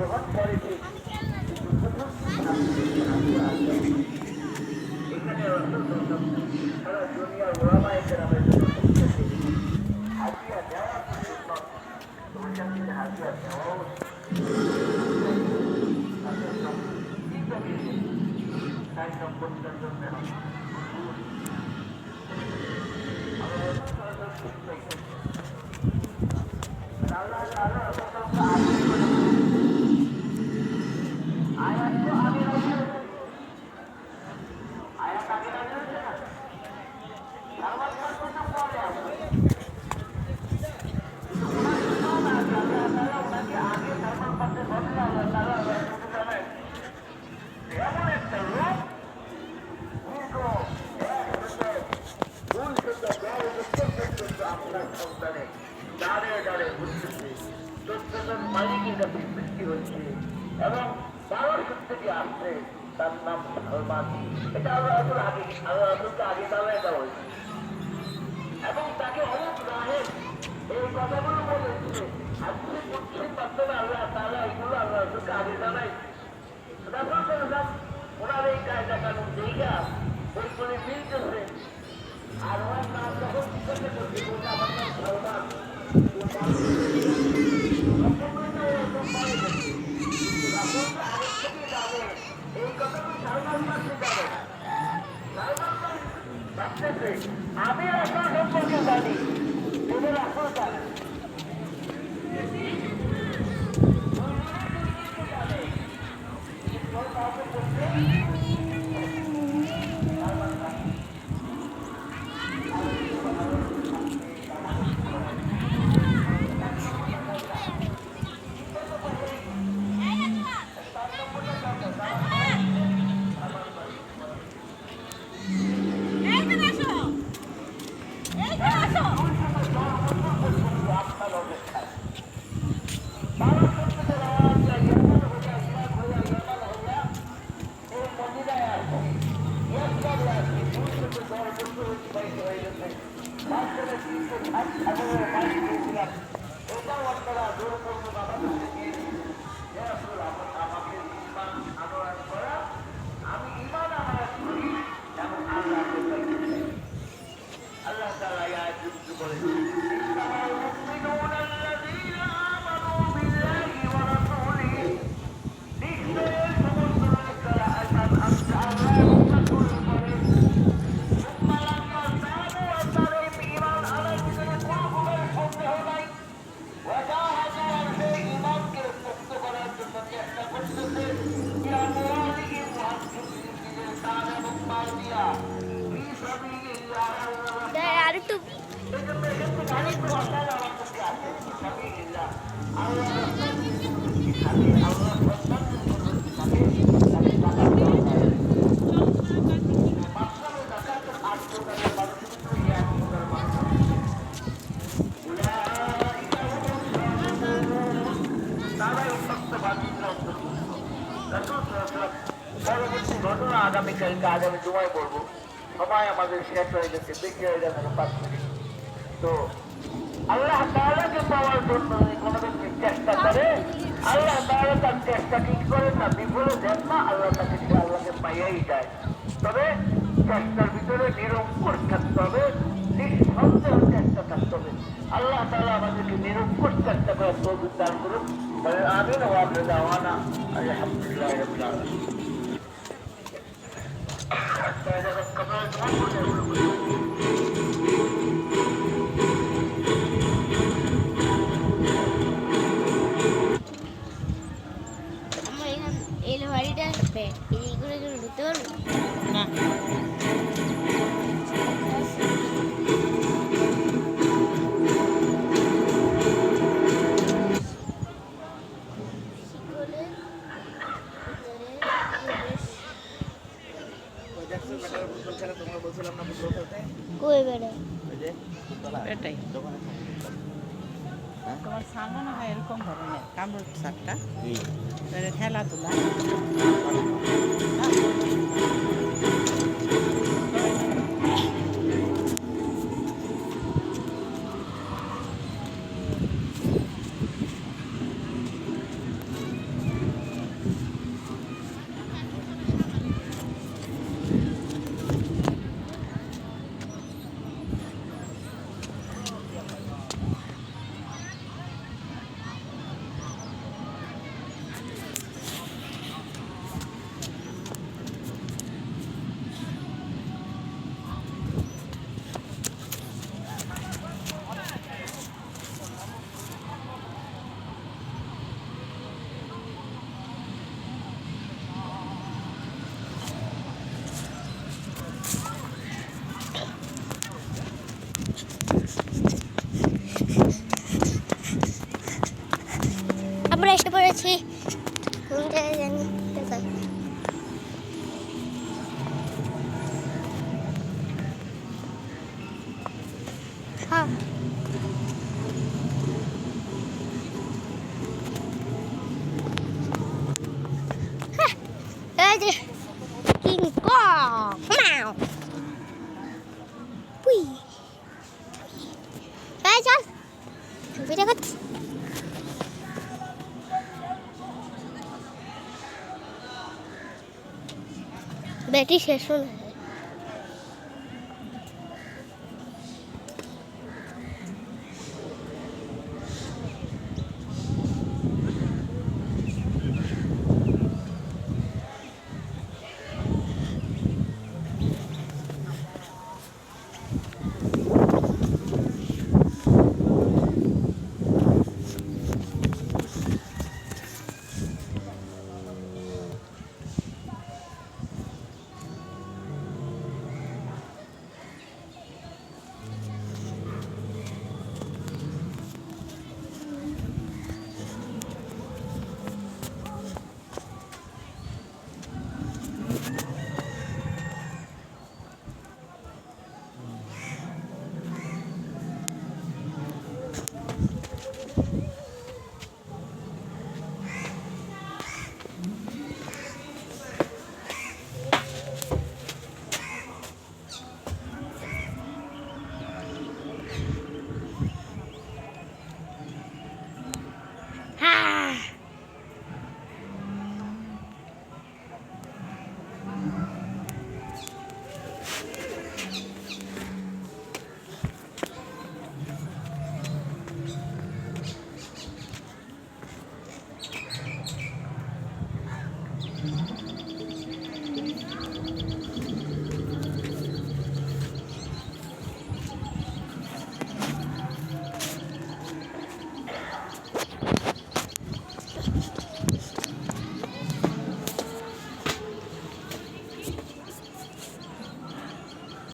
যখন করেছে এখানে সারা দুনিয়ার ওলামায়ে কেরামের জন্য সবচেয়ে হাজিয়া দেওয়া সুন্নত ওইখান থেকে হাজিয়া দেওয়াও চার নম্বরটার জন্য এবং 12 থেকে আসছে তার নাম সালমান। এটা আল্লাহ রাসূলকে আগে দাঁড়ায় দেওয়া হয়েছে এবং তাকে অনেক রাহেব এই কথাগুলো বলেছে। আপনি বুঝতে পারতেন আল্লাহ তাআলা এগুলো আল্লাহ রাসূলকে আগে দাঁড়ায় রাসূল সাল্লাল্লাহু ওনার এই কায়দা কানুন দেখা ওইগুলি মিলতেছে। আর ওনার নাম যখন জিজ্ঞাসা করছে বলছে আমার নাম সালমান আমি রাসূল সম্পর্কে জানি তুমি রাসূল জানেন ঘটনা আগামীকালকে আগামী জুমায় বলবো। সময় আমাদের শেষ হয়ে গেছে, বেশি হয়ে যাবে 5 মিনিট। তো আল্লাহ তাআলাকে পাওয়ার জন্য কোনো ব্যক্তি চেষ্টা করে, আল্লাহ তাআলা তার চেষ্টা ঠিক করেন না, বিফলে দেন না, আল্লাহ তাকে সে আল্লাহকে পাইয়াই যায়। তবে চেষ্টার ভিতরে নিরঙ্কুশ থাকতে হবে, নিঃসন্দেহ চেষ্টা থাকতে হবে। আল্লাহ তাআলা আমাদেরকে নিরঙ্কুশ চেষ্টা করার তৌফিক দান করুন। আমিন ওয়া আখিরু দাওয়ানা আলহামদুলিল্লাহি রাব্বিল আলামিন। এলো বাড়িটা এইগুলো ঢুকতে পারবো না। তোমার সামনে হয় এরকম ধরনের কামড় সারটা খেলাধুলা পড়েছি কোন জায়গায় জানি হ্যাঁ এই যে কিং কং ম্যাও পুই এই চল ছবিটা করছি ব্যাটারি শেষ হলো